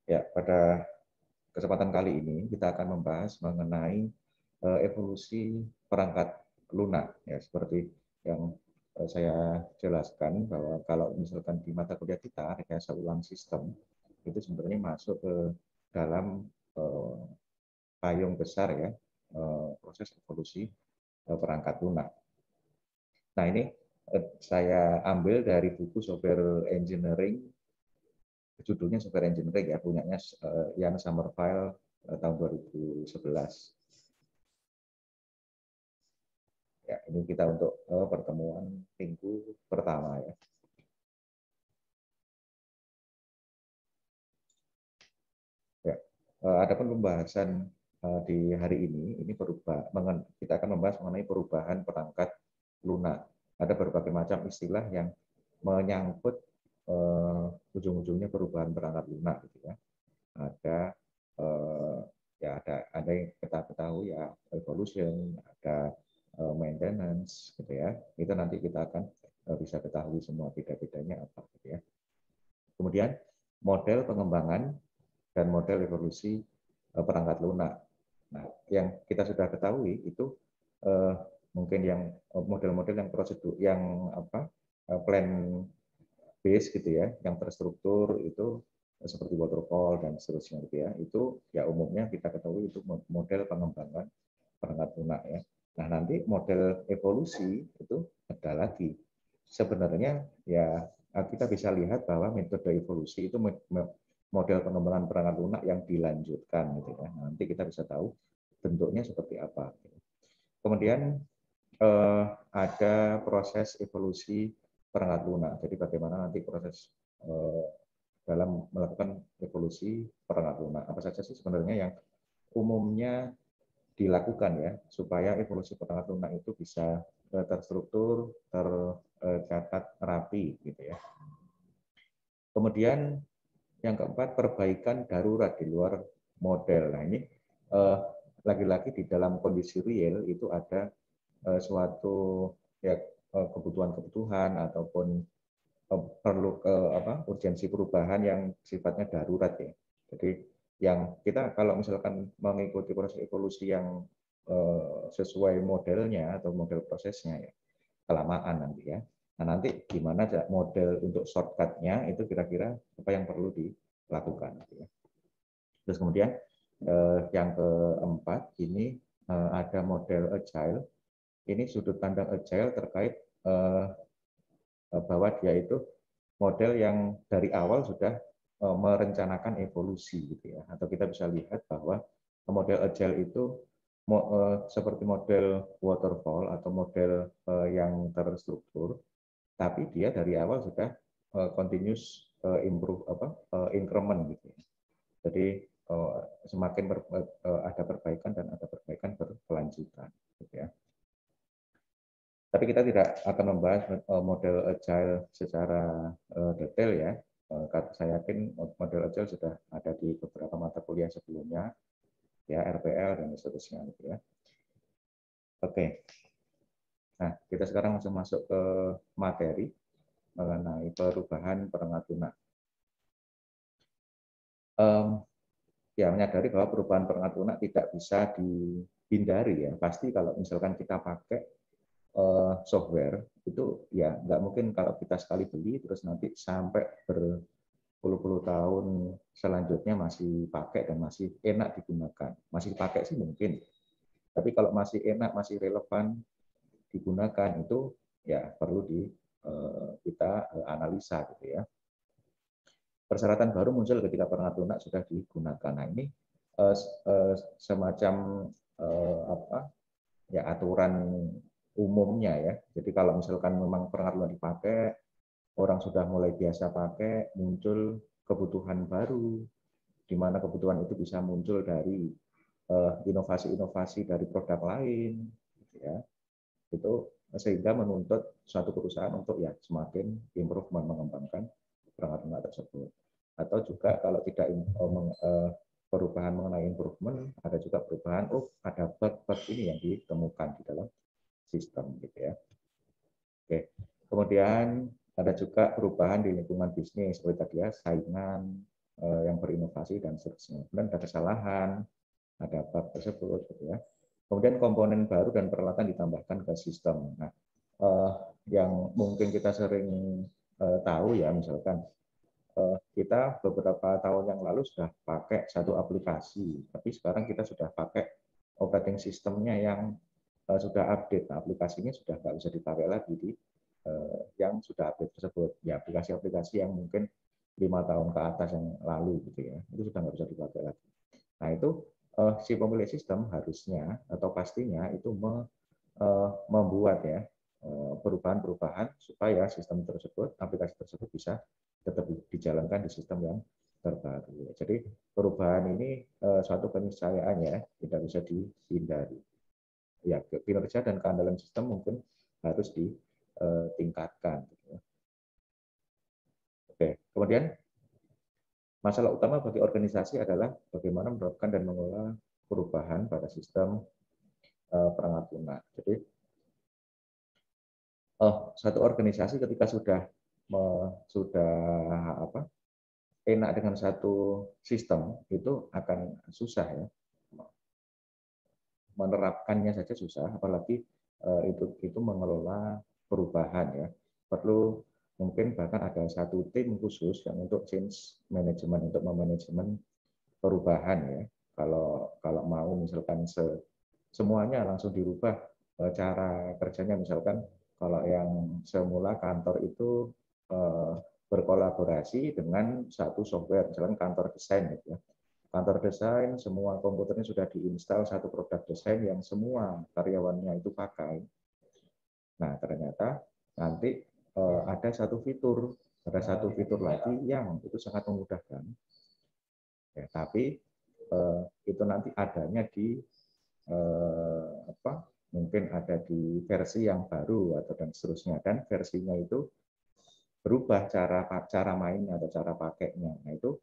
Ya, pada kesempatan kali ini kita akan membahas mengenai evolusi perangkat lunak. Ya, seperti yang saya jelaskan bahwa kalau misalkan di mata kuliah kita rekayasa ulang sistem itu sebenarnya masuk ke dalam payung besar ya proses evolusi perangkat lunak. Nah ini saya ambil dari buku Software Engineering, judulnya Software Engineering ya, punyanya Ian Sommerville tahun 2011. Ya, ini kita untuk pertemuan minggu pertama ya. Ya, adapun pembahasan di hari ini kita akan membahas mengenai perubahan perangkat lunak. Ada berbagai macam istilah yang menyangkut ujung-ujungnya perubahan perangkat lunak, gitu ya. Ada ya ada yang kita ketahui ya evolution, ada maintenance, gitu ya. Itu nanti kita akan bisa ketahui semua beda-bedanya apa, gitu ya. Kemudian model pengembangan dan model evolusi perangkat lunak. Nah, yang kita sudah ketahui itu eh, mungkin yang model-model yang prosedur yang plan base gitu ya, yang terstruktur itu seperti waterfall dan seterusnya gitu ya. Itu ya umumnya kita ketahui itu model pengembangan perangkat lunak ya. Nah, nanti model evolusi itu ada lagi. Sebenarnya ya kita bisa lihat bahwa metode evolusi itu model pengembangan perangkat lunak yang dilanjutkan gitu ya. Nanti kita bisa tahu bentuknya seperti apa. Kemudian ada proses evolusi perangkat lunak. Jadi bagaimana nanti proses dalam melakukan evolusi perangkat lunak. Apa saja sih sebenarnya yang umumnya dilakukan ya supaya evolusi perangkat lunak itu bisa terstruktur, tercatat rapi gitu ya. Kemudian yang keempat, perbaikan darurat di luar model. Nah ini lagi-lagi di dalam kondisi real itu ada suatu ya kebutuhan-kebutuhan ataupun perlu urgensi perubahan yang sifatnya darurat ya. Jadi yang kita kalau misalkan mengikuti proses evolusi yang sesuai modelnya atau model prosesnya ya kelamaan nanti ya. Nah nanti gimana model untuk shortcutnya itu kira-kira apa yang perlu dilakukan. Gitu ya. Terus kemudian yang keempat ini ada model agile. Ini sudut pandang agile terkait bahwa dia itu model yang dari awal sudah merencanakan evolusi gitu ya. Atau kita bisa lihat bahwa model agile itu seperti model waterfall atau model yang terstruktur, tapi dia dari awal sudah continuous improve increment gitu ya. Jadi semakin ada perbaikan dan ada perbaikan berkelanjutan gitu ya. Tapi kita tidak akan membahas model agile secara detail ya. Saya yakin model agile sudah ada di beberapa mata kuliah sebelumnya, ya RPL dan seterusnya gitu ya. Oke. Nah, kita sekarang langsung masuk ke materi mengenai perubahan perangkat lunak. Ya, menyadari bahwa perubahan perangkat lunak tidak bisa dihindari ya. Pasti kalau misalkan kita pakai software itu ya nggak mungkin kalau kita sekali beli terus nanti sampai berpuluh-puluh tahun selanjutnya masih pakai dan masih enak digunakan. Masih pakai sih mungkin, tapi kalau masih enak, masih relevan digunakan itu ya perlu kita analisa gitu ya. Persyaratan baru muncul ketika perangkat lunak sudah digunakan. Nah ini semacam apa ya aturan umumnya ya. Jadi kalau misalkan memang perangkat lunak dipakai, orang sudah mulai biasa pakai, muncul kebutuhan baru, di mana kebutuhan itu bisa muncul dari inovasi-inovasi dari produk lain, gitu ya. Itu sehingga menuntut suatu perusahaan untuk ya semakin improvement mengembangkan perangkat lunak tersebut. Atau juga kalau tidak perubahan mengenai improvement, ada juga perubahan, ada bug-bug ini yang ditemukan di dalam sistem gitu ya. Oke. Kemudian ada juga perubahan di lingkungan bisnis seperti tadi ya, saingan, yang berinovasi dan seterusnya. Kemudian ada kesalahan, ada bug tersebut, gitu ya. Kemudian komponen baru dan peralatan ditambahkan ke sistem. Nah, yang mungkin kita sering tahu ya, misalkan kita beberapa tahun yang lalu sudah pakai satu aplikasi, tapi sekarang kita sudah pakai operating sistemnya yang sudah update. Nah, aplikasinya sudah nggak bisa dipakai lagi di yang sudah update tersebut. Ya, aplikasi-aplikasi yang mungkin 5 tahun ke atas yang lalu gitu ya, itu sudah nggak bisa dipakai lagi. Nah, itu si pemilik sistem harusnya atau pastinya itu membuat ya perubahan-perubahan supaya sistem tersebut, aplikasi tersebut bisa tetap dijalankan di sistem yang terbaru. Jadi perubahan ini suatu keniscayaan ya, tidak bisa dihindari. Ya, kinerja dan keandalan sistem mungkin harus ditingkatkan. Oke, kemudian masalah utama bagi organisasi adalah bagaimana menerapkan dan mengelola perubahan pada sistem perangkat lunak. Jadi satu organisasi ketika sudah apa enak dengan satu sistem itu akan susah ya, menerapkannya saja susah, apalagi itu mengelola perubahan ya. Perlu mungkin bahkan ada satu tim khusus yang untuk change management, untuk memanajemen perubahan ya. Kalau mau misalkan semuanya langsung dirubah cara kerjanya, misalkan kalau yang semula kantor itu berkolaborasi dengan satu software, misalkan kantor desain gitu ya. Kantor desain semua komputernya sudah diinstal satu produk desain yang semua karyawannya itu pakai. Nah, ternyata nanti ada satu fitur lagi yang itu sangat memudahkan. Ya, tapi itu nanti adanya di mungkin ada di versi yang baru atau dan seterusnya, dan versinya itu berubah cara mainnya atau cara pakainya. Nah, itu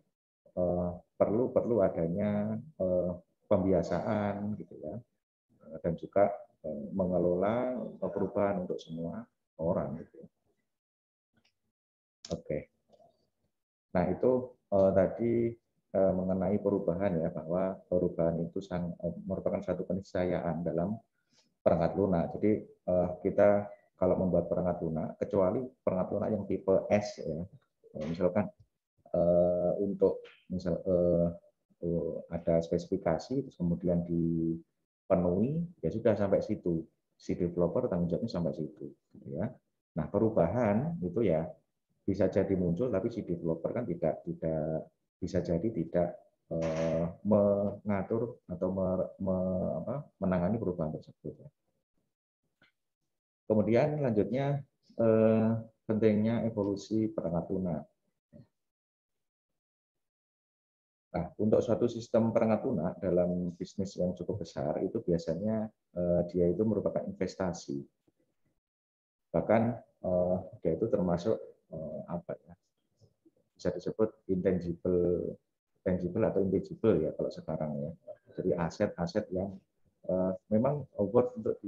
perlu adanya pembiasaan gitu ya, dan juga mengelola perubahan untuk semua orang gitu. Oke. Nah, itu tadi mengenai perubahan ya, bahwa perubahan itu merupakan satu keniscayaan dalam perangkat lunak. Jadi kita kalau membuat perangkat lunak, kecuali perangkat lunak yang tipe S ya, misalkan untuk ada spesifikasi terus kemudian dipenuhi, ya sudah sampai situ. Si developer tanggung jawabnya sampai situ, gitu ya. Nah, perubahan itu ya bisa jadi muncul, tapi si developer kan tidak bisa jadi tidak mengatur atau menangani perubahan tersebut. Kemudian lanjutnya pentingnya evolusi perangkat lunak. Nah, untuk suatu sistem perangkat lunak dalam bisnis yang cukup besar itu biasanya dia itu merupakan investasi. Bahkan dia itu termasuk apa ya? Bisa disebut tangible atau intangible ya kalau sekarang ya. Jadi aset-aset yang memang worth untuk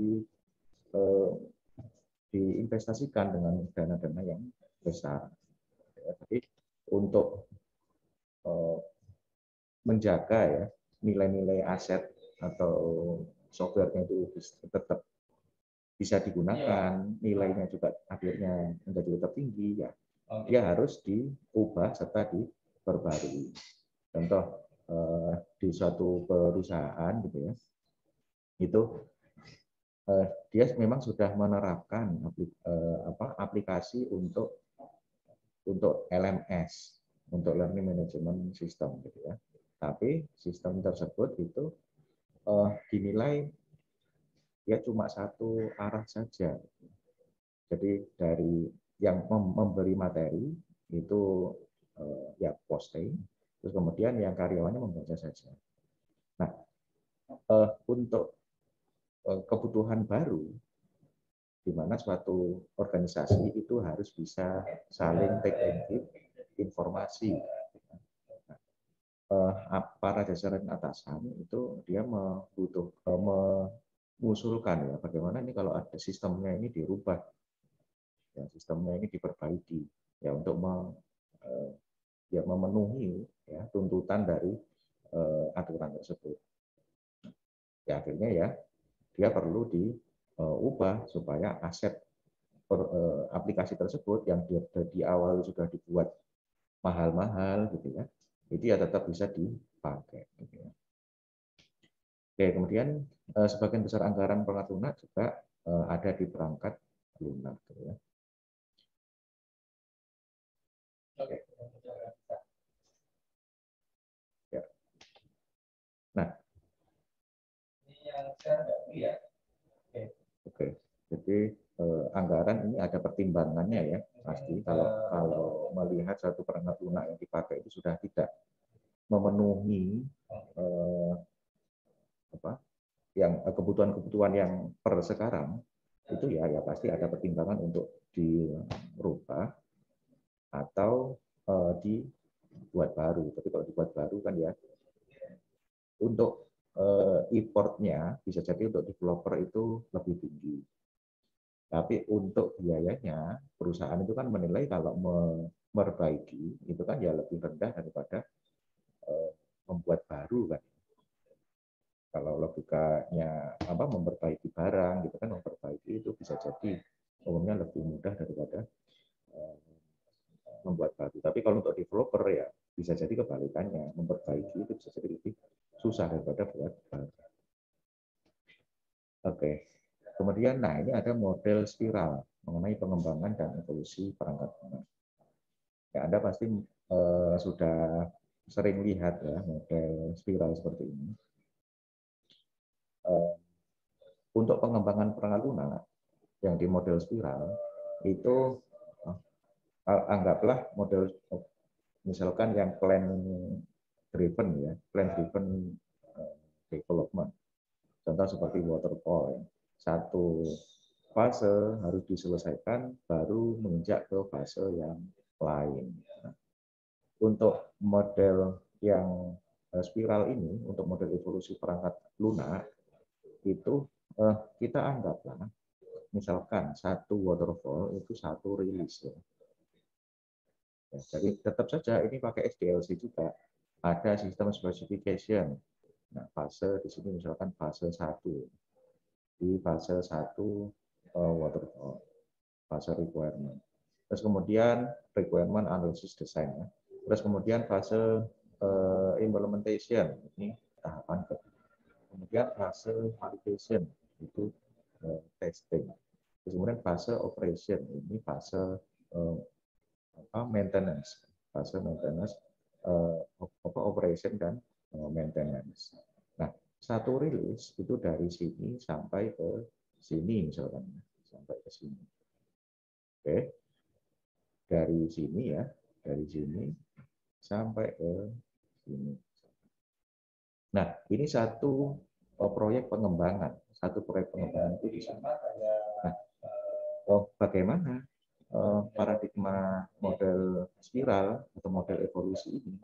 diinvestasikan dengan dana-dana yang besar. Jadi untuk menjaga ya nilai-nilai aset atau softwarenya itu tetap bisa digunakan, nilainya juga akhirnya menjadi tetap tinggi, ya dia harus diubah serta diperbarui. Contoh di suatu perusahaan gitu ya, itu dia memang sudah menerapkan aplikasi untuk LMS, untuk Learning Management System gitu ya. Tapi sistem tersebut itu dinilai dia cuma satu arah saja. Jadi dari yang memberi materi itu ya posting, terus kemudian yang karyawannya membaca saja. Nah, untuk kebutuhan baru, di mana suatu organisasi itu harus bisa saling take and give informasi. Para jajaran atasan itu dia mengusulkan ya bagaimana ini kalau ada sistemnya ini dirubah, ya sistemnya ini diperbaiki ya untuk ya memenuhi ya tuntutan dari aturan tersebut. Ya akhirnya ya dia perlu diubah supaya aset aplikasi tersebut yang di awal sudah dibuat mahal-mahal gitu ya, itu ya tetap bisa dipakai. Gitu ya. Oke, kemudian sebagian besar anggaran perangkat lunak juga ada di perangkat lunak. Gitu ya. Oke. Ya. Nah, oke. Jadi anggaran ini ada pertimbangannya ya, pasti kalau melihat satu perangkat lunak yang dipakai itu sudah tidak memenuhi kebutuhan-kebutuhan yang per sekarang, itu ya pasti ada pertimbangan untuk dirubah atau dibuat baru. Tapi kalau dibuat baru kan ya untuk importnya bisa jadi untuk developer itu lebih tinggi. Tapi untuk biayanya perusahaan itu kan menilai kalau memperbaiki itu kan ya lebih rendah daripada membuat baru kan. Kalau logikanya memperbaiki barang gitu kan, memperbaiki itu bisa jadi umumnya lebih mudah daripada membuat baru. Tapi kalau untuk developer ya bisa jadi kebalikannya, memperbaiki itu bisa jadi lebih susah daripada buat baru. Oke. Kemudian ini ada model spiral mengenai pengembangan dan evolusi perangkat lunak. Ya, Anda pasti sudah sering lihat ya model spiral seperti ini. Untuk pengembangan perangkat lunak yang di model spiral itu anggaplah model misalkan yang plan driven development. Contoh seperti waterfall. Satu fase harus diselesaikan baru menginjak ke fase yang lain. Untuk model yang spiral ini, untuk model evolusi perangkat lunak itu kita anggaplah misalkan satu waterfall itu satu rilis ya. Jadi tetap saja ini pakai SDLC juga. Ada sistem specification. Nah, fase di sini misalkan fase 1. Di fase 1 waterfall, fase requirement. Terus kemudian requirement analysis design. Terus kemudian fase implementation, ini tahapan kedua. Kemudian fase validation, itu testing. Terus kemudian fase operation, ini fase maintenance, fase maintenance, operation dan maintenance. Nah, satu rilis itu dari sini sampai ke sini misalkan, sampai ke sini. Oke, dari sini ya, dari sini sampai ke sini. Nah, ini satu proyek pengembangan, itu di sini. Nah, bagaimana paradigma model spiral atau model evolusi ini?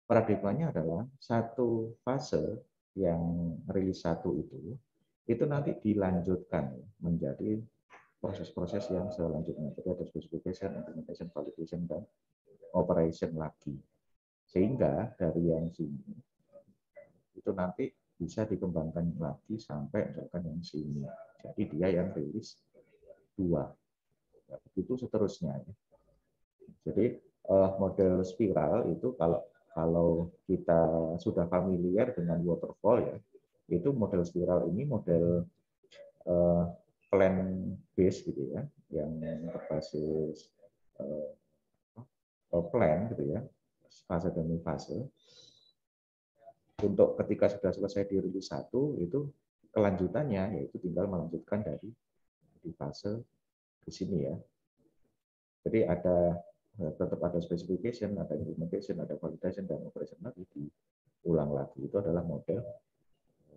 Paradigmanya adalah satu fase yang rilis 1 itu nanti dilanjutkan menjadi proses-proses yang selanjutnya. Jadi ada specification, implementation, validation, dan operation lagi. Sehingga dari yang sini itu nanti bisa dikembangkan lagi sampai misalkan yang sini. Jadi dia yang rilis 2. Ya, begitu seterusnya. Jadi model spiral itu kalau kita sudah familiar dengan waterfall ya, itu model spiral ini model plan base gitu ya, yang berbasis plan gitu ya, fase demi fase. Untuk ketika sudah selesai di rilis 1 itu kelanjutannya yaitu tinggal melanjutkan dari di fase di sini ya. Jadi tetap ada specification, ada implementation, ada validation, dan operation lagi diulang lagi. Itu adalah model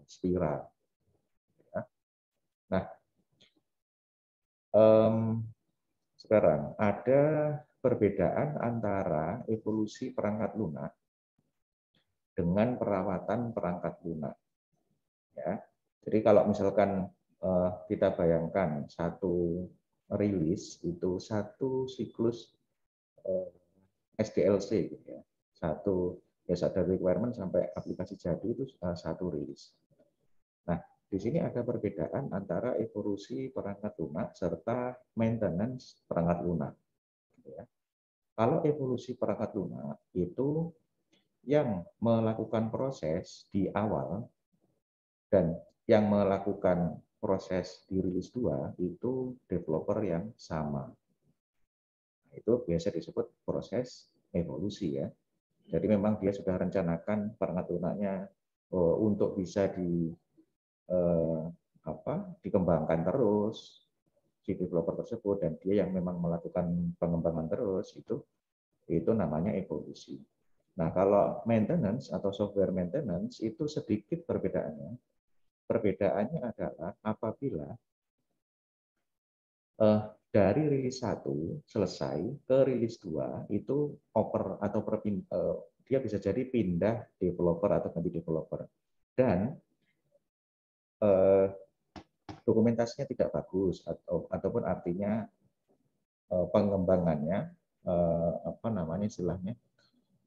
spiral. Nah, sekarang ada perbedaan antara evolusi perangkat lunak dengan perawatan perangkat lunak. Ya, jadi kalau misalkan kita bayangkan satu rilis itu satu siklus SDLC gitu ya. Satu ya dari requirement sampai aplikasi jadi itu satu rilis. Nah, di sini ada perbedaan antara evolusi perangkat lunak serta maintenance perangkat lunak. Gitu ya. Kalau evolusi perangkat lunak itu yang melakukan proses di awal dan yang melakukan proses di rilis 2 itu developer yang sama. Itu biasa disebut proses evolusi ya. Jadi memang dia sudah rencanakan perangkat lunaknya untuk bisa eh, dikembangkan terus si developer tersebut dan dia yang memang melakukan pengembangan terus itu namanya evolusi. Nah, kalau maintenance atau software maintenance itu sedikit perbedaannya. Perbedaannya adalah apabila dari rilis 1 selesai ke rilis 2 itu oper atau dia bisa jadi pindah developer atau ganti developer. Dan dokumentasinya tidak bagus ataupun artinya pengembangannya apa namanya istilahnya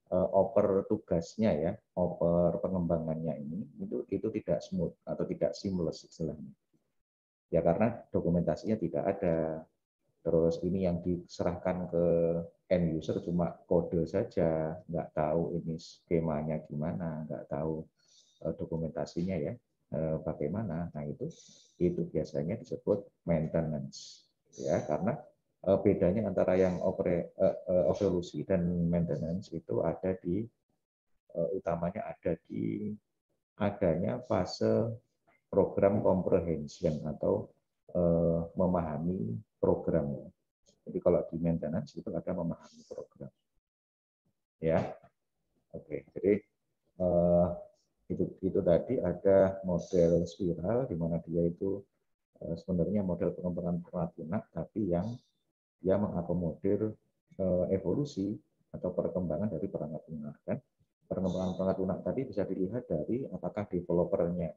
oper tugasnya ya, oper pengembangannya ini itu tidak smooth atau tidak seamless istilahnya. Ya karena dokumentasinya tidak ada. Terus ini yang diserahkan ke end user cuma kode saja, nggak tahu ini skemanya gimana, nggak tahu dokumentasinya ya bagaimana. Nah itu biasanya disebut maintenance ya karena bedanya antara yang evolusi dan maintenance itu ada di utamanya ada di adanya fase program comprehension atau memahami program. Jadi kalau di maintenance itu ada memahami program. Ya, oke. Jadi itu tadi ada model spiral di mana dia itu sebenarnya model pengembangan perangkat lunak, tapi yang dia mengakomodir evolusi atau perkembangan dari perangkat lunak. Kan? Perkembangan perangkat lunak tadi bisa dilihat dari apakah developernya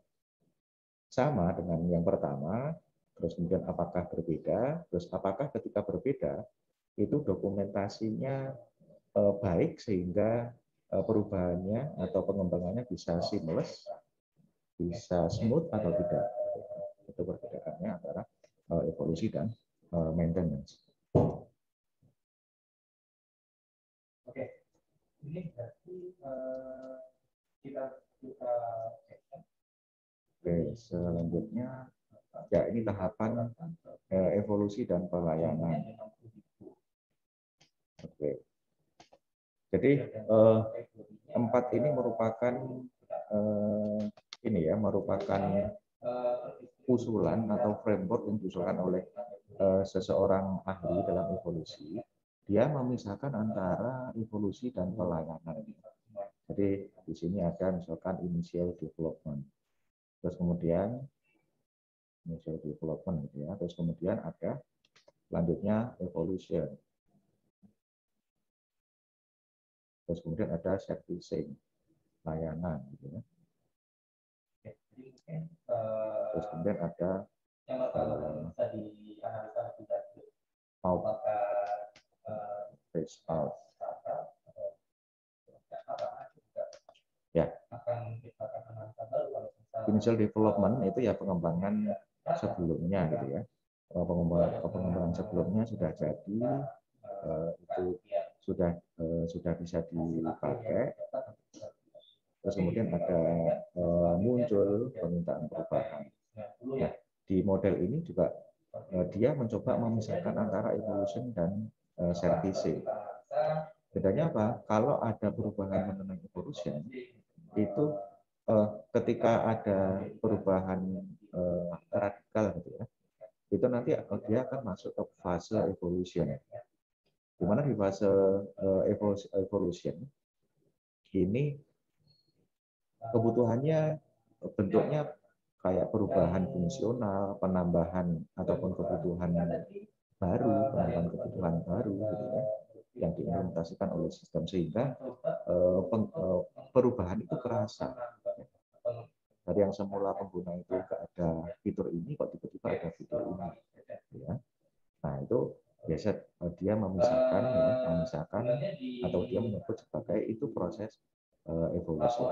sama dengan yang pertama, terus kemudian apakah berbeda, terus apakah ketika berbeda itu dokumentasinya baik sehingga perubahannya atau pengembangannya bisa seamless, bisa smooth atau tidak. Itu perbedaannya antara evolusi dan maintenance. Oke, ini berarti kita Oke, selanjutnya ya ini tahapan evolusi dan pelayanan. Oke. Jadi empat ini merupakan ini ya merupakan usulan atau framework yang diusulkan oleh seseorang ahli dalam evolusi. Dia memisahkan antara evolusi dan pelayanan. Jadi di sini ada misalkan initial development. Terus kemudian initial development gitu ya. Terus kemudian ada selanjutnya evolution. Terus kemudian ada servicing, layanan gitu ya. Terus kemudian ada out, phase out. Ya. Initial development itu ya pengembangan sebelumnya gitu ya. Pengembangan sebelumnya sudah jadi, itu sudah bisa dipakai. Terus kemudian ada muncul permintaan perubahan. Nah, di model ini juga dia mencoba memisahkan antara evolution dan servicing. Bedanya apa? Kalau ada perubahan mengenai evolution, itu ketika ada perubahan radikal gitu ya, itu nanti dia akan masuk ke fase evolution. Di mana di fase evolution ini kebutuhannya bentuknya kayak perubahan fungsional, penambahan ataupun kebutuhan baru gitu ya, yang diimplementasikan oleh sistem sehingga perubahan itu terasa. Dari yang semula pengguna itu nggak ada fitur ini, kok tiba-tiba ada fitur ini. Ya. Nah itu biasa dia memisahkan ya, memisahkan atau dia menyebut sebagai itu proses evolusi.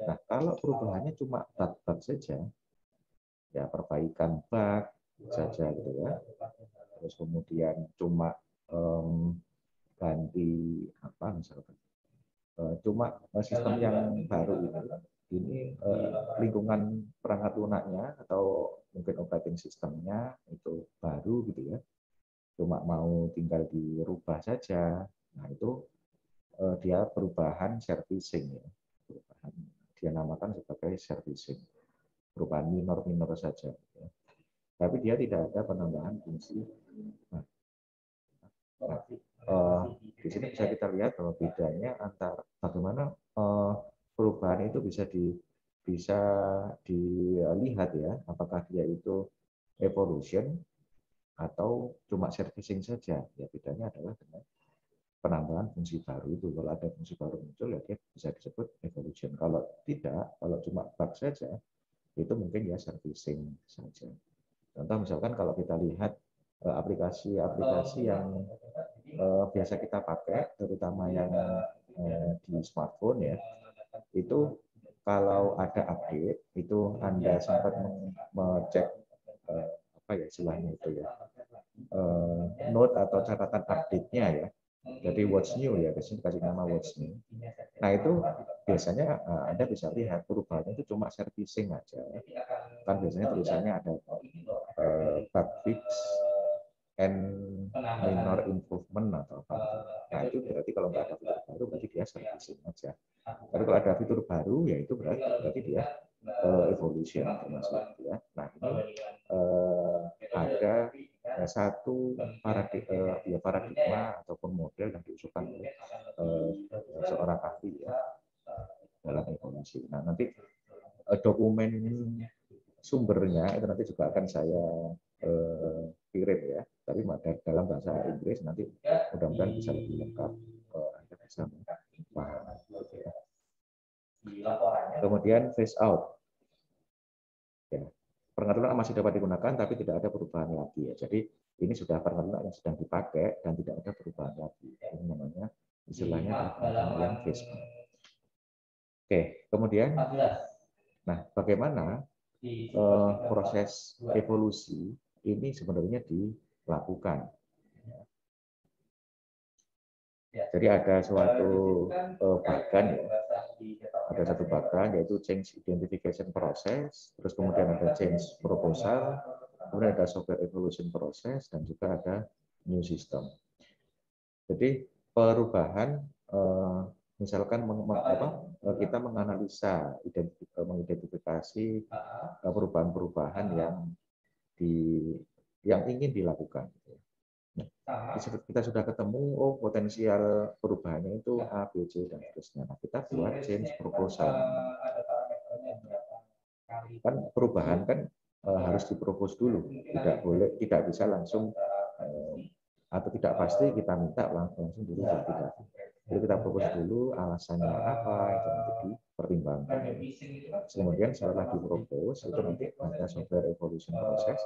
Nah, kalau perubahannya cuma bug-bug saja, ya perbaikan bug saja gitu ya. Terus kemudian cuma ganti apa misalkan, cuma sistem yang baru ini lingkungan perangkat lunaknya atau mungkin operating sistemnya itu baru gitu ya. Cuma mau tinggal dirubah saja. Nah, itu dia perubahan servicing ya. Perubahan dia namakan sebagai servicing. Perubahan minor-minor saja ya. Tapi dia tidak ada penambahan fungsi. Nah, di sini bisa kita lihat bahwa bedanya antara bagaimana perubahan itu bisa dilihat ya, apakah dia itu evolution atau cuma servicing saja. Ya, bedanya adalah dengan penambahan fungsi baru itu. Kalau ada fungsi baru muncul ya dia bisa disebut evolution. Kalau tidak, kalau cuma bug saja itu mungkin ya servicing saja. Contoh misalkan kalau kita lihat aplikasi-aplikasi yang biasa kita pakai, terutama yang di smartphone ya, itu kalau ada update itu Anda sempat mengecek apa ya istilahnya itu ya, note atau catatan update-nya ya. Jadi what's new ya, kasih nama what's new. Nah, itu biasanya Anda bisa lihat perubahannya itu cuma servicing aja. Kan biasanya tulisannya ada bug fix and minor improvement atau apa. Nah, itu berarti kalau nggak ada fitur baru berarti dia servicing aja. Tapi kalau ada fitur baru ya itu berarti dia evolution termasuk ya. Nah, ini ada satu paradigma ataupun model yang diusulkan oleh seorang ahli ya dalam evolusi. Nah, nanti dokumen sumbernya itu nanti juga akan saya kirim ya, tapi dalam bahasa Inggris nanti mudah-mudahan bisa lebih lengkap, Anda bisa paham. Kemudian phase out. Ya. Perangkat lunak masih dapat digunakan tapi tidak ada perubahan lagi ya. Jadi ini sudah perangkat lunak yang sedang dipakai dan tidak ada perubahan lagi. Ini namanya istilahnya yang phase out. Oke, kemudian nah bagaimana proses evolusi ini sebenarnya dilakukan. Jadi ada suatu bagan ya, ada satu bagan yaitu change identification process, terus kemudian ada change proposal, kemudian ada software evolution process, dan juga ada new system. Jadi perubahan, misalkan kita menganalisa, mengidentifikasi perubahan-perubahan yang ingin dilakukan. Nah, kita sudah ketemu, oh potensial perubahannya itu A, B, C, dan seterusnya. Nah, kita buat change proposal. Kan perubahan kan harus dipropos dulu, tidak bisa langsung atau tidak pasti kita minta langsung dirubah, tidak. Jadi kita propos dulu alasannya apa, itu nanti dipertimbangkan. Kemudian setelah dipropos itu nanti ada software evolution process.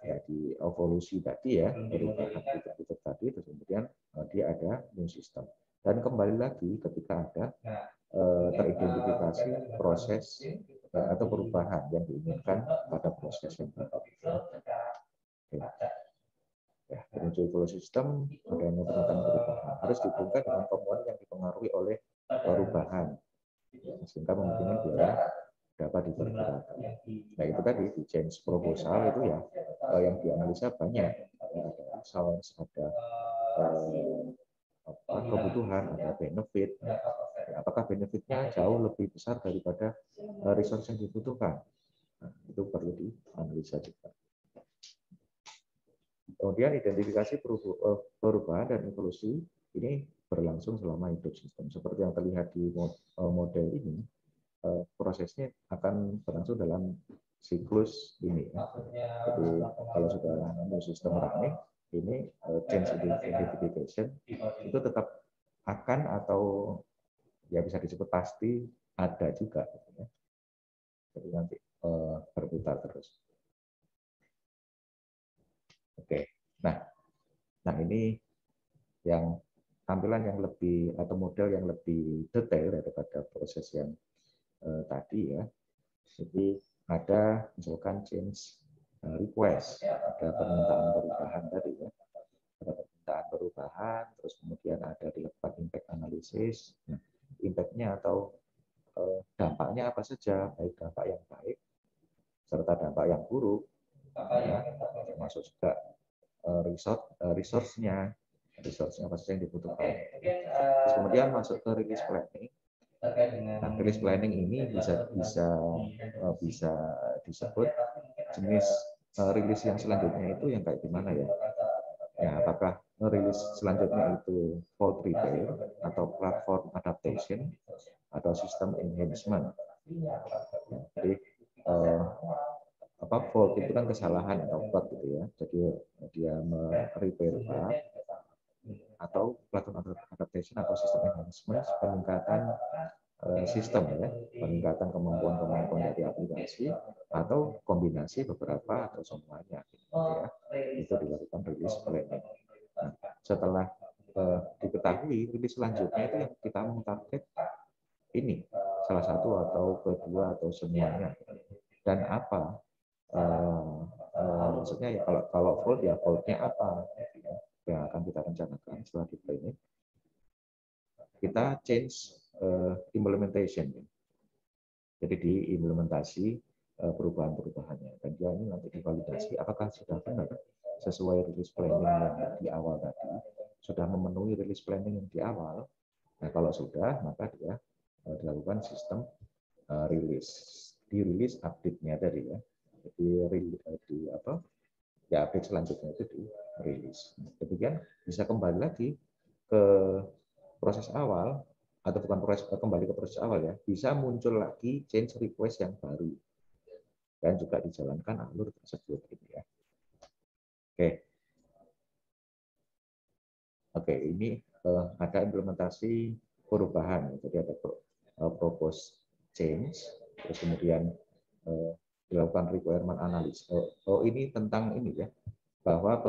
Ya, di evolusi tadi ya, perubahan fitur-fitur tadi, terus kemudian dia ada new system. Dan kembali lagi ketika ada teridentifikasi proses atau perubahan yang diinginkan pada proses yang baru. Ya, muncul evolusi sistem, adanya peningkatan perubahan harus dihubungkan dengan komponen yang dipengaruhi oleh perubahan, sehingga kemungkinan dia dapat diperkirakan. Nah, itu tadi di change proposal itu ya yang dianalisa banyak, ada resource, ada kebutuhan, ada benefit. Apakah benefitnya jauh lebih besar daripada resource yang dibutuhkan? Nah, itu perlu dianalisa juga. Kemudian identifikasi perubahan dan evolusi ini berlangsung selama hidup sistem. Seperti yang terlihat di model ini, prosesnya akan berlangsung dalam siklus ini. Jadi kalau sudah new system running, ini change identification itu tetap akan atau ya bisa disebut pasti ada juga. Jadi nanti berputar terus. Oke, nah Nah, ini yang tampilan yang lebih atau model yang lebih detail daripada proses yang tadi ya. Jadi ada misalkan change request, ada permintaan perubahan tadi ya. Ada permintaan perubahan, terus kemudian ada dilakukan impact analysis. Nah, impact-nya atau dampaknya apa saja, baik dampak yang baik serta dampak yang buruk, ya, termasuk juga resource-nya apa saja yang dibutuhkan. Terus kemudian masuk ke release planning. Nah, release planning ini bisa disebut jenis rilis yang selanjutnya itu yang kayak gimana ya? Ya, apakah rilis selanjutnya itu fault repair atau platform adaptation atau system enhancement? Ya, jadi fault itu kan kesalahan atau bug gitu ya. Jadi dia repair bug atau platform adaptation atau system enhancement, peningkatan sistem ya, peningkatan kemampuan dari aplikasi atau kombinasi beberapa atau semuanya gitu ya. Itu dilakukan release planning. Nah, setelah diketahui rilis selanjutnya itu yang kita mengtarget ini salah satu atau kedua atau semuanya, dan apa maksudnya ya, kalau fault ya faultnya apa yang akan kita rencanakan setelah di planning. Kita change implementation ya. Jadi diimplementasi perubahan-perubahannya, dan dia ini nanti divalidasi apakah sudah benar sesuai release planning yang di awal tadi, sudah memenuhi release planning yang di awal. Nah, kalau sudah, maka dia dilakukan sistem di-release update-nya tadi ya. Jadi ya update selanjutnya itu di-release. Demikian bisa kembali lagi ke proses awal, atau bukan kembali ke proses awal ya, bisa muncul lagi change request yang baru dan juga dijalankan alur tersebut gitu ya. Oke, ini ada implementasi perubahan, jadi ada propose change, terus kemudian dilakukan requirement analysis. Ini tentang ini ya, bahwa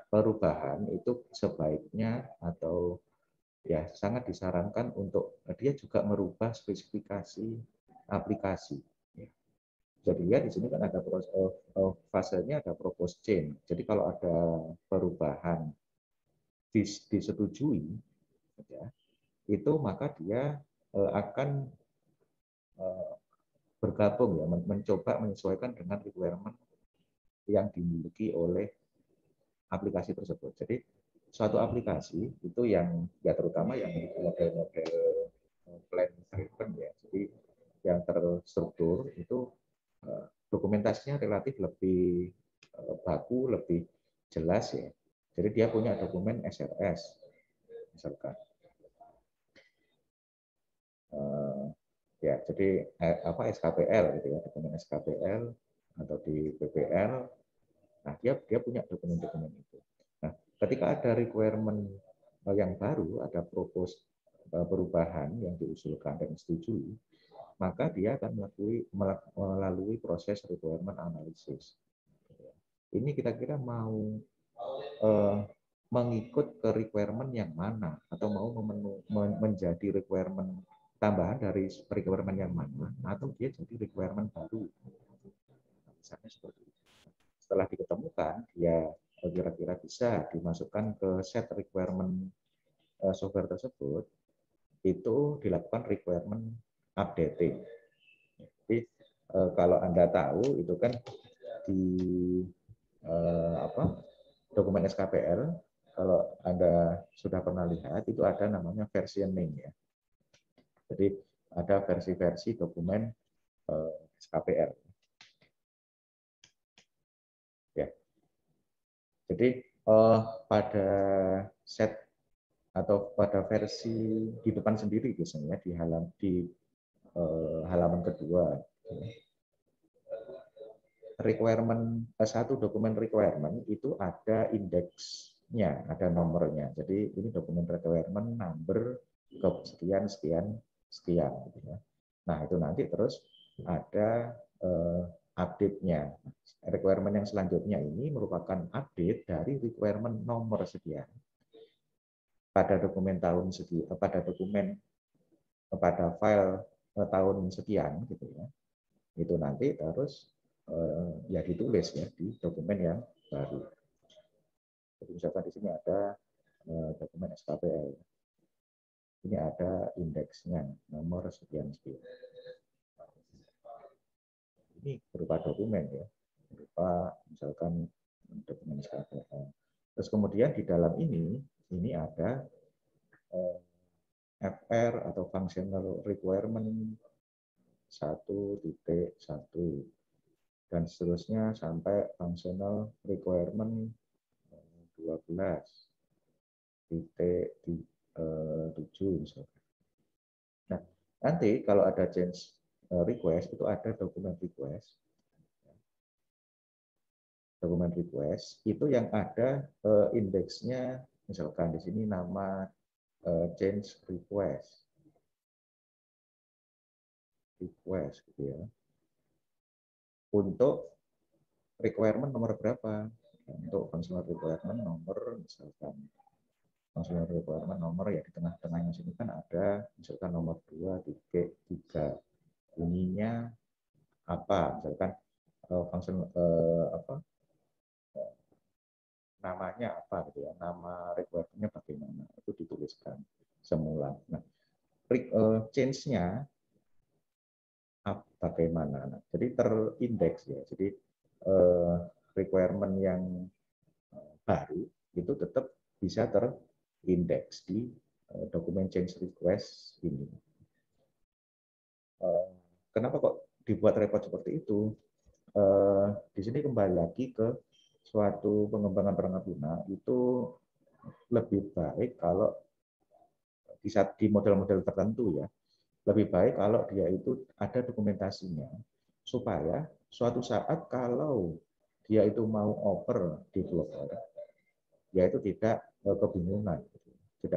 perubahan itu sebaiknya atau ya sangat disarankan untuk dia juga merubah spesifikasi aplikasi. Jadi ya di sini kan ada fasenya, ada propose change. Jadi kalau ada perubahan disetujui, ya, itu maka dia akan bergabung ya, mencoba menyesuaikan dengan requirement yang dimiliki oleh aplikasi tersebut. Jadi suatu aplikasi itu yang ya terutama yang model-model plan driven ya, jadi yang terstruktur itu dokumentasinya relatif lebih baku, lebih jelas ya. Jadi dia punya dokumen SRS misalkan. Ya, jadi SKPL gitu ya, dokumen SKPL atau di PPL. Nah, dia punya dokumen-dokumen itu. Nah, ketika ada requirement yang baru, ada propose perubahan yang diusulkan dan disetujui, maka dia akan melalui proses requirement analysis. Ini kira-kira mau mengikut ke requirement yang mana, atau mau menjadi requirement tambahan dari requirement yang mana, atau dia jadi requirement baru. Misalnya seperti itu. Setelah diketemukan, dia kira-kira bisa dimasukkan ke set requirement software tersebut, itu dilakukan requirement updating. Jadi kalau Anda tahu itu kan di dokumen SKPL, kalau Anda sudah pernah lihat itu ada namanya versioning ya. Jadi ada versi-versi dokumen SKPL. Ya. Jadi pada set atau pada versi di depan sendiri biasanya di halaman kedua, requirement satu dokumen requirement itu ada indeksnya, ada nomornya. Jadi ini dokumen requirement number sekian sekian sekian. Gitu ya. Nah itu nanti terus ada update-nya. Requirement yang selanjutnya ini merupakan update dari requirement nomor sekian pada dokumen tahun sekian, pada file tahun sekian gitu ya. Itu nanti terus ya ditulis ya di dokumen yang baru. Jadi misalkan di sini ada dokumen SKPL. Ini ada indeksnya nomor sekian sekian. Ini berupa dokumen ya, berupa misalkan dokumen SKPL. Terus kemudian di dalam ini ada FR atau functional requirement 1.1 dan seterusnya sampai functional requirement 12.7 misalkan. Nah, nanti kalau ada change request itu ada dokumen request. Dokumen request itu yang ada indeksnya, misalkan di sini nama change request gitu ya. Untuk requirement nomor berapa? Untuk functional requirement nomor misalkan functional requirement nomor ya di tengah-tengahnya sini kan ada misalkan nomor 2 titik 3 bunyinya apa misalkan function apa namanya apa gitu ya, nama requirement-nya bagaimana itu dituliskan semula. Nah, change-nya bagaimana? Nah, jadi terindeks ya. Jadi requirement yang baru itu tetap bisa terindeks di dokumen change request ini. Kenapa kok dibuat repot seperti itu? Di sini kembali lagi ke suatu pengembangan perangkat lunak itu lebih baik kalau di model-model tertentu ya, lebih baik kalau dia itu ada dokumentasinya supaya suatu saat kalau dia itu mau oper developer, dia itu tidak kebingungan, di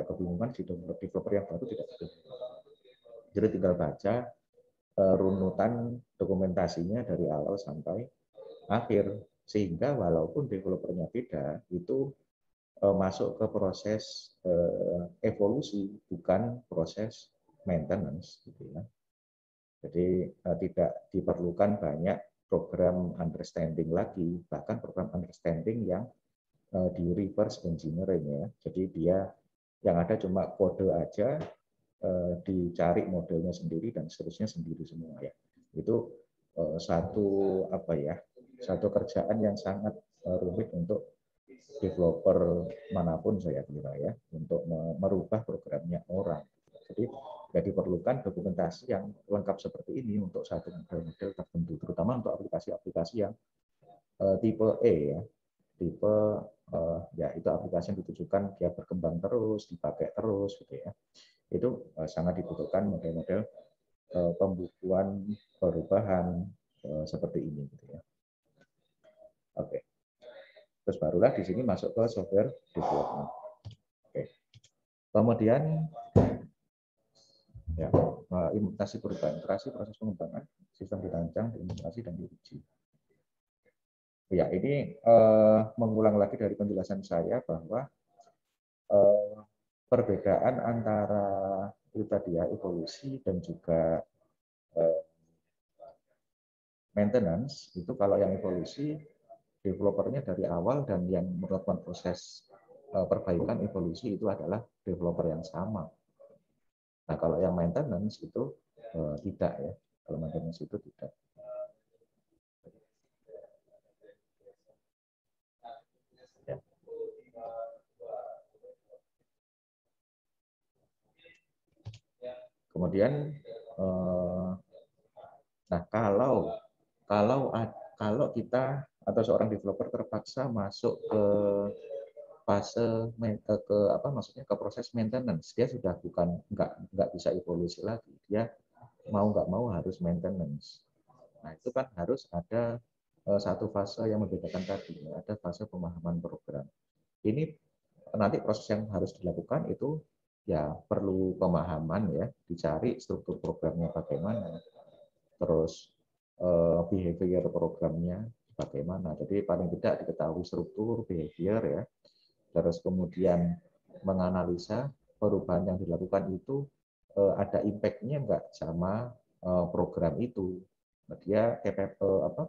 developer yang baru tidak kebingungan. Jadi tinggal baca runutan dokumentasinya dari awal sampai akhir, sehingga walaupun developernya beda, itu masuk ke proses evolusi, bukan proses maintenance, gitu ya. Jadi tidak diperlukan banyak program understanding lagi, bahkan program understanding yang di reverse engineering ya. Jadi dia yang ada cuma kode aja, dicari modelnya sendiri dan seterusnya sendiri semua ya. Itu satu apa ya, satu kerjaan yang sangat rumit untuk developer manapun saya kira ya, untuk merubah programnya orang. Jadi tidak diperlukan dokumentasi yang lengkap seperti ini untuk satu model-model tertentu, terutama untuk aplikasi-aplikasi yang tipe E ya, tipe ya itu aplikasi yang ditujukan dia berkembang terus, dipakai terus gitu ya. Itu sangat dibutuhkan model-model pembukuan perubahan seperti ini gitu ya. Oke. Terus barulah di sini masuk ke software development. Oke. Kemudian ya, implementasi perubahan, iterasi proses pengembangan sistem dirancang, diimplementasi dan diuji. Ya, ini mengulang lagi dari penjelasan saya bahwa perbedaan antara itu tadi ya, evolusi dan juga maintenance itu kalau yang evolusi developernya dari awal dan yang melakukan proses perbaikan evolusi itu adalah developer yang sama. Nah, kalau yang maintenance itu tidak ya. Kalau maintenance itu tidak. Ya. Kemudian nah kalau kita atau seorang developer terpaksa masuk ke fase ke apa maksudnya ke proses maintenance, dia sudah bukan nggak bisa evolusi lagi, dia mau nggak mau harus maintenance. Nah itu kan harus ada satu fase yang membedakan tadi, ada fase pemahaman program. Ini nanti proses yang harus dilakukan itu ya perlu pemahaman ya, dicari struktur programnya bagaimana, terus behavior programnya bagaimana. Jadi paling tidak diketahui struktur behavior ya, terus kemudian menganalisa perubahan yang dilakukan itu ada impact-nya enggak sama program itu. Dia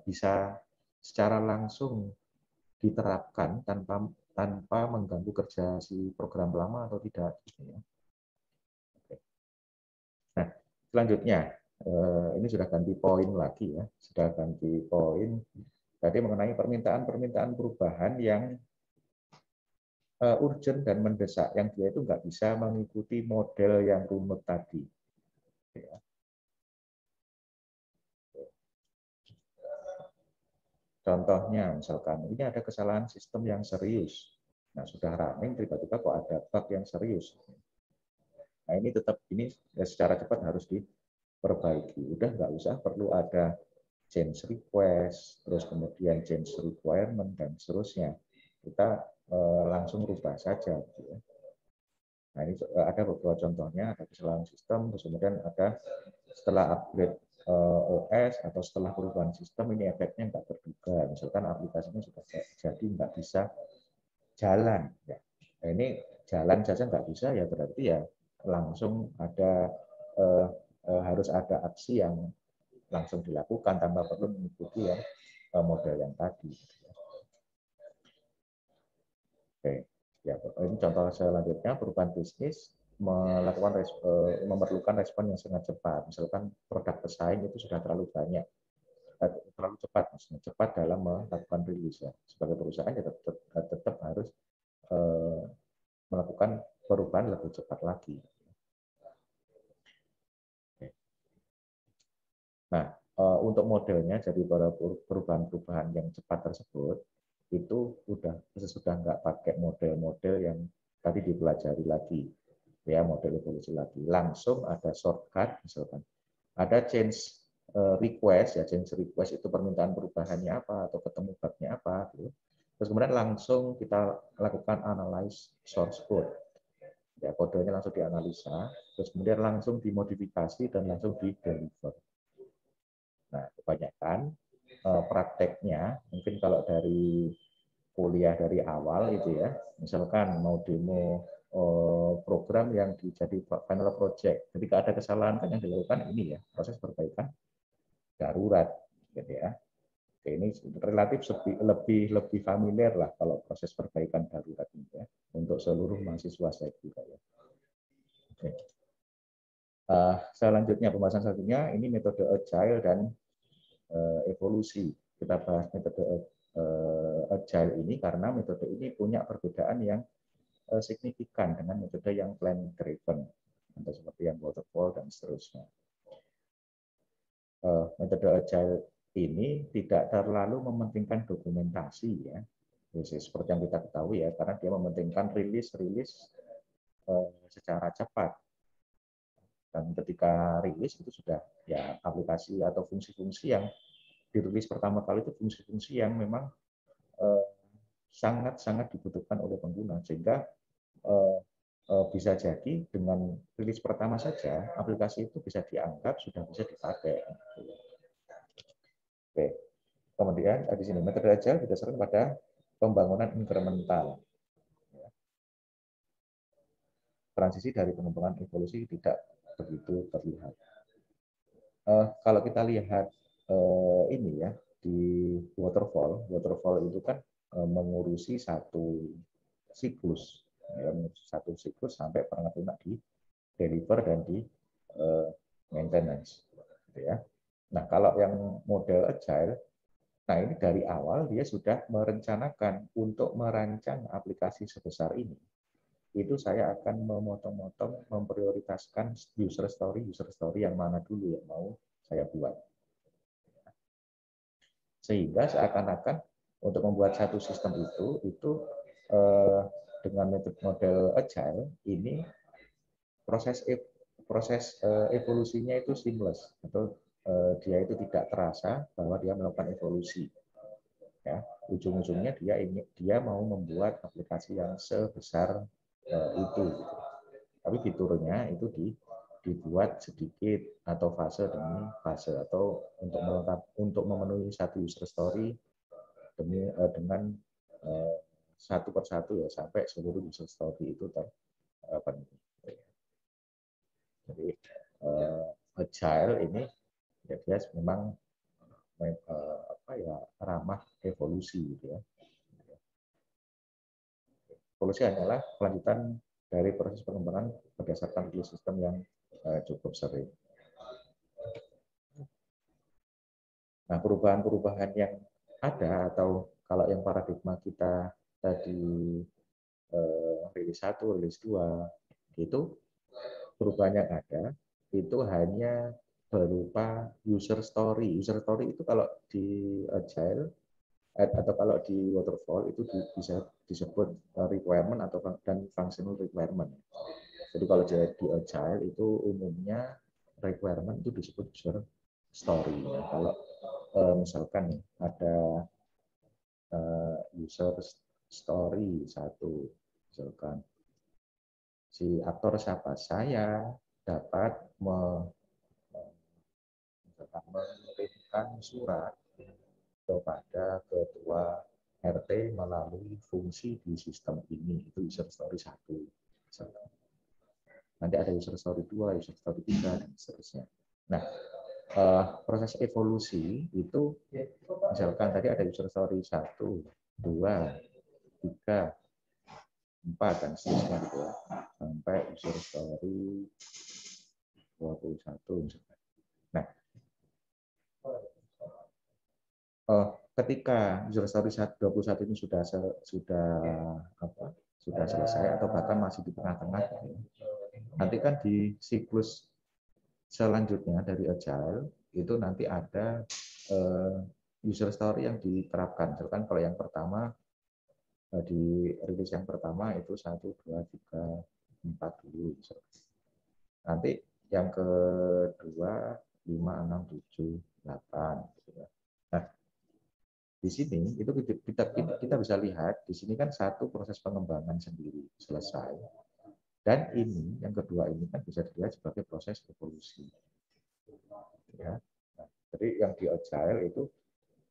bisa secara langsung diterapkan tanpa mengganggu kerja si program lama atau tidak. Nah, selanjutnya ini sudah ganti poin lagi ya, sudah ganti poin. Tadi mengenai permintaan perubahan yang urgent dan mendesak, yang dia itu nggak bisa mengikuti model yang runut tadi. Contohnya, misalkan ini ada kesalahan sistem yang serius. Nah, sudah running, tiba-tiba kok ada bug yang serius. Nah, ini tetap secara cepat harus diperbaiki. Udah nggak usah perlu ada change request, terus kemudian change requirement, dan seterusnya. Kita langsung rubah saja. Gitu ya. Nah, ini ada beberapa contohnya, ada kesalahan sistem, terus kemudian ada setelah upgrade OS atau setelah perubahan sistem, ini efeknya nggak terduga. Misalkan aplikasinya sudah jadi nggak bisa jalan. Ya. Nah, ini jalan saja nggak bisa, ya berarti ya langsung ada harus ada aksi yang langsung dilakukan tanpa perlu mengikuti yang model yang tadi. Oke, ya ini contoh selanjutnya, perubahan bisnis memerlukan respon yang sangat cepat. Misalkan produk pesaing itu sudah terlalu banyak, terlalu cepat, maksudnya cepat dalam melakukan rilis ya. Sebagai perusahaan ya tetap harus melakukan perubahan lebih cepat lagi. Nah, untuk modelnya, jadi perubahan-perubahan yang cepat tersebut, itu sudah nggak pakai model-model yang tadi dipelajari lagi, ya model evolusi lagi. Langsung ada shortcut, misalkan ada change request, ya change request itu permintaan perubahannya apa, atau ketemu bug-nya apa, gitu. Terus kemudian langsung kita lakukan analyze source code. Ya, kodenya langsung dianalisa, terus kemudian langsung dimodifikasi dan langsung di-deliver. Nah, kebanyakan prakteknya, mungkin kalau dari kuliah dari awal itu ya, misalkan mau demo program yang jadi final project, ketika ada kesalahan kan yang dilakukan ini ya, proses perbaikan darurat, gitu ya. Oke, ini relatif lebih familiar lah kalau proses perbaikan darurat ini ya, untuk seluruh mahasiswa saya juga ya. Oke. Selanjutnya, pembahasan selanjutnya ini metode agile dan evolusi. Kita bahas metode agile ini karena metode ini punya perbedaan yang signifikan dengan metode yang plan driven, atau seperti yang waterfall dan seterusnya. Metode agile ini tidak terlalu mementingkan dokumentasi ya, seperti yang kita ketahui ya, karena dia mementingkan rilis secara cepat. Dan ketika rilis itu sudah ya aplikasi atau fungsi-fungsi yang dirilis pertama kali itu fungsi-fungsi yang memang sangat-sangat dibutuhkan oleh pengguna, sehingga bisa jadi dengan rilis pertama saja aplikasi itu bisa dianggap sudah bisa dipakai. Oke. Kemudian di sini metode agile berdasarkan pada pembangunan incremental. Transisi dari pengembangan evolusi tidak begitu terlihat. Kalau kita lihat ini ya di waterfall itu kan mengurusi satu siklus, ya, satu siklus sampai perangkat lunak di deliver dan di maintenance, gitu ya. Nah, kalau yang model agile, nah ini dari awal dia sudah merencanakan untuk merancang aplikasi sebesar ini. Itu saya akan memotong-motong, memprioritaskan user story yang mana dulu yang mau saya buat. Sehingga seakan-akan untuk membuat satu sistem itu dengan model agile ini proses evolusinya itu seamless, atau dia itu tidak terasa bahwa dia melakukan evolusi. Ya, ujung-ujungnya dia mau membuat aplikasi yang sebesar itu. Tapi fiturnya itu dibuat sedikit atau fase demi fase, atau untuk memenuhi satu user story dengan satu persatu ya sampai seluruh user story itu terpenuhi. Jadi agile ini ya dia memang ramah evolusi gitu ya. Evolusi hanyalah kelanjutan dari proses pengembangan berdasarkan value system yang cukup sering. Nah, perubahan-perubahan yang ada, atau kalau yang paradigma kita tadi rilis 1, rilis 2, itu perubahan yang ada itu hanya berupa user story. User story itu kalau di agile atau kalau di waterfall itu bisa disebut requirement atau dan functional requirement. Jadi kalau di agile itu umumnya requirement itu disebut user story. Nah, kalau misalkan ada user story 1, misalkan si aktor siapa, saya dapat mengirimkan surat kepada ketua RT melalui fungsi di sistem ini, itu user story 1. Nanti ada user story 2, user story 3, dan seterusnya. Nah, proses evolusi itu misalkan tadi ada user story 1, 2, 3, 4, dan seterusnya gitu ya. Sampai user story 21 misalkan. Nah, ketika user story 21 ini sudah selesai atau bahkan masih di tengah-tengah, nanti kan di siklus selanjutnya dari agile itu nanti ada user story yang diterapkan. Misalkan kalau yang pertama di rilis yang pertama itu 1, 2, 3, 4 dulu. Nanti yang kedua 5, 6, 7, 8. Nah, di sini itu kita bisa lihat di sini kan satu proses pengembangan sendiri selesai, dan ini yang kedua ini kan bisa dilihat sebagai proses evolusi. Ya. Nah, jadi yang di agile itu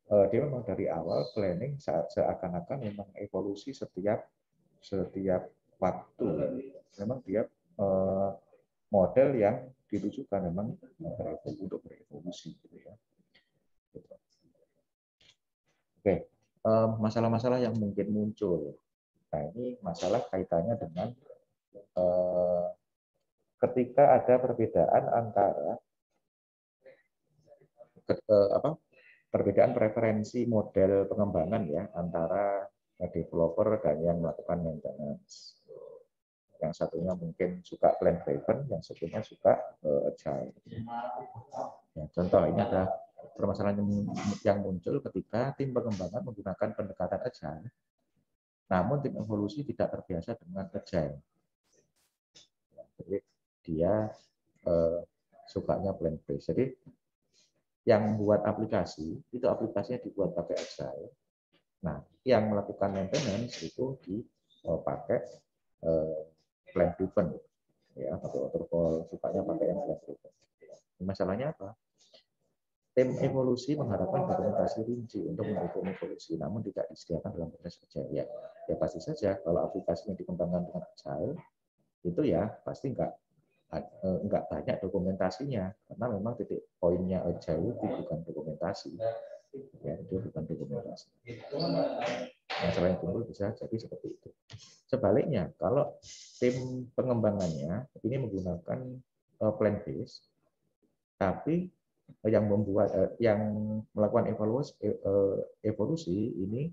dia memang dari awal planning seakan-akan memang evolusi setiap waktu. Memang dia model yang ditujukan memang untuk berevolusi gitu ya. Oke, masalah-masalah yang mungkin muncul. Nah, ini masalah kaitannya dengan ketika ada perbedaan antara perbedaan preferensi model pengembangan ya antara developer dan yang melakukan maintenance. Yang satunya mungkin suka plan driven, yang satunya suka agile. Ya, contoh ini ada permasalahan yang muncul ketika tim pengembangan menggunakan pendekatan agile, namun tim evolusi tidak terbiasa dengan agile. Jadi dia sukanya plan based. Jadi yang buat aplikasi itu aplikasinya dibuat pakai agile. Nah, yang melakukan maintenance itu dipakai plan driven, ya, pakai waterfall, sukanya pakai yang plan driven. Masalahnya apa? Tim evolusi mengharapkan dokumentasi rinci untuk mendukung evolusi, namun tidak disediakan dalam proses agile. Ya pasti saja kalau aplikasinya dikembangkan dengan agile, itu ya pasti nggak banyak dokumentasinya, karena memang titik poinnya agile itu bukan dokumentasi, ya itu bukan dokumentasi. Masalah yang timbul bisa jadi seperti itu. Sebaliknya, kalau tim pengembangannya ini menggunakan plan base, tapi yang melakukan evolusi ini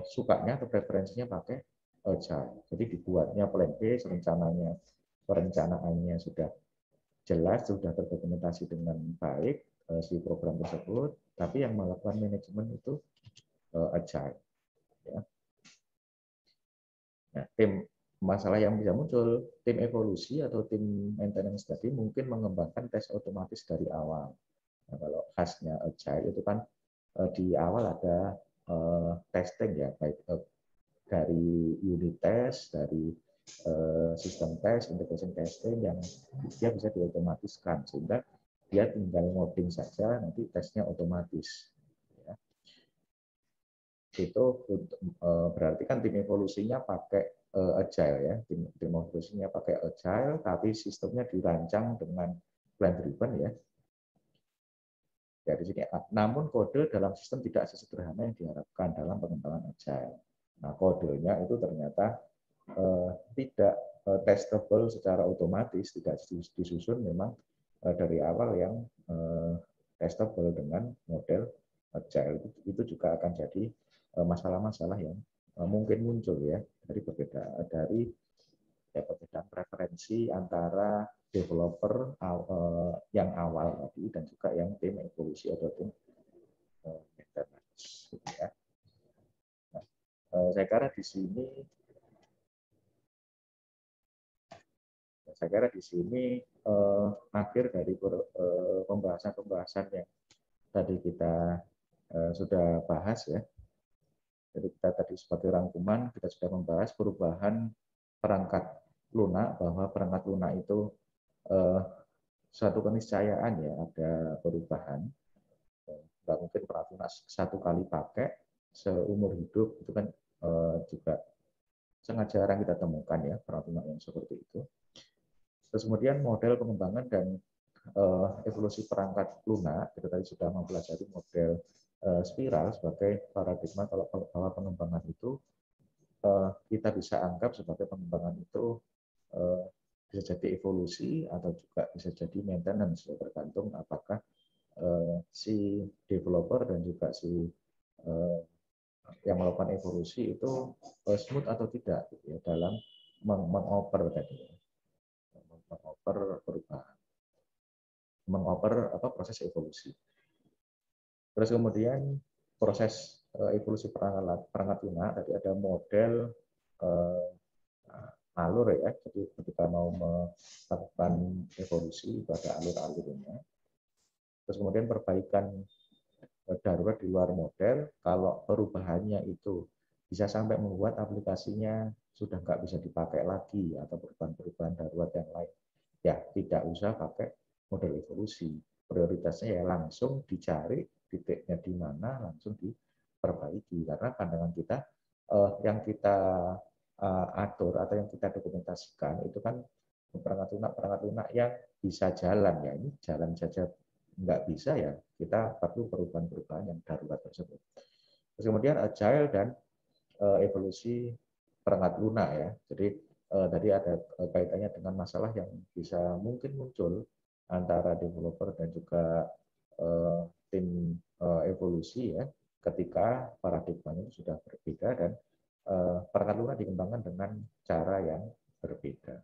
sukanya atau preferensinya pakai agile. Jadi dibuatnya plan base, perencanaannya sudah jelas, sudah terdokumentasi dengan baik si program tersebut, tapi yang melakukan manajemen itu agile. Ya. Nah, masalah yang bisa muncul, tim evolusi atau tim maintenance tadi mungkin mengembangkan tes otomatis dari awal. Nah, kalau khasnya agile itu kan di awal ada testing ya, baik dari unit test, dari sistem tes, integration testing yang dia bisa diotomatiskan sehingga dia tinggal ngoding saja, nanti tesnya otomatis. Ya. Itu berarti kan tim evolusinya pakai agile ya, tim evolusinya pakai agile, tapi sistemnya dirancang dengan plan driven ya. Ya di sini. Namun kode dalam sistem tidak sesederhana yang diharapkan dalam pengembangan agile. Nah kodenya itu ternyata tidak testable secara otomatis, tidak disusun memang dari awal yang testable dengan model agile. Itu juga akan jadi masalah-masalah yang mungkin muncul ya dari perbedaan preferensi antara developer yang awal tadi dan juga yang tim evolusi atau tim maintenance. Gitu ya. Nah, saya kira di sini akhir dari pembahasan-pembahasan yang tadi kita sudah bahas ya. Jadi kita tadi sebagai rangkuman kita sudah membahas perubahan perangkat lunak, bahwa perangkat lunak itu suatu keniscayaan ya, ada perubahan. Nggak mungkin perangkat lunak satu kali pakai seumur hidup, itu kan juga sangat jarang kita temukan ya perangkat lunak yang seperti itu. Terus kemudian model pengembangan dan evolusi perangkat lunak, kita tadi sudah mempelajari model spiral sebagai paradigma kalau bahwa pengembangan itu kita bisa anggap sebagai pengembangan itu bisa jadi evolusi atau juga bisa jadi maintenance, ya, tergantung apakah si developer dan juga si yang melakukan evolusi itu smooth atau tidak gitu ya, dalam mengoper tadi, mengoper perubahan, mengoper proses evolusi. Terus kemudian proses evolusi perangkat lunak, tadi ada model alur ya, jadi ketika mau melakukan evolusi itu ada alur-alurnya. Terus kemudian perbaikan darurat di luar model, kalau perubahannya itu bisa sampai membuat aplikasinya sudah nggak bisa dipakai lagi atau perubahan-perubahan darurat yang lain, ya tidak usah pakai model evolusi. Prioritasnya ya langsung dicari titiknya di mana, langsung diperbaiki, karena pandangan kita yang kita atur atau yang kita dokumentasikan itu kan perangkat lunak yang bisa jalan ya, ini jalan saja nggak bisa ya, kita perlu perubahan-perubahan yang darurat tersebut. Terus kemudian agile dan evolusi perangkat lunak ya. Jadi tadi ada kaitannya dengan masalah yang bisa mungkin muncul antara developer dan juga tim evolusi ya, ketika paradigmanya sudah berbeda dan perangkat lunak dikembangkan dengan cara yang berbeda.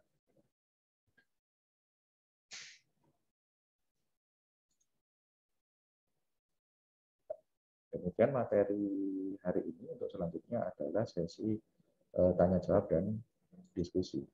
Kemudian materi hari ini untuk selanjutnya adalah sesi tanya jawab dan diskusi.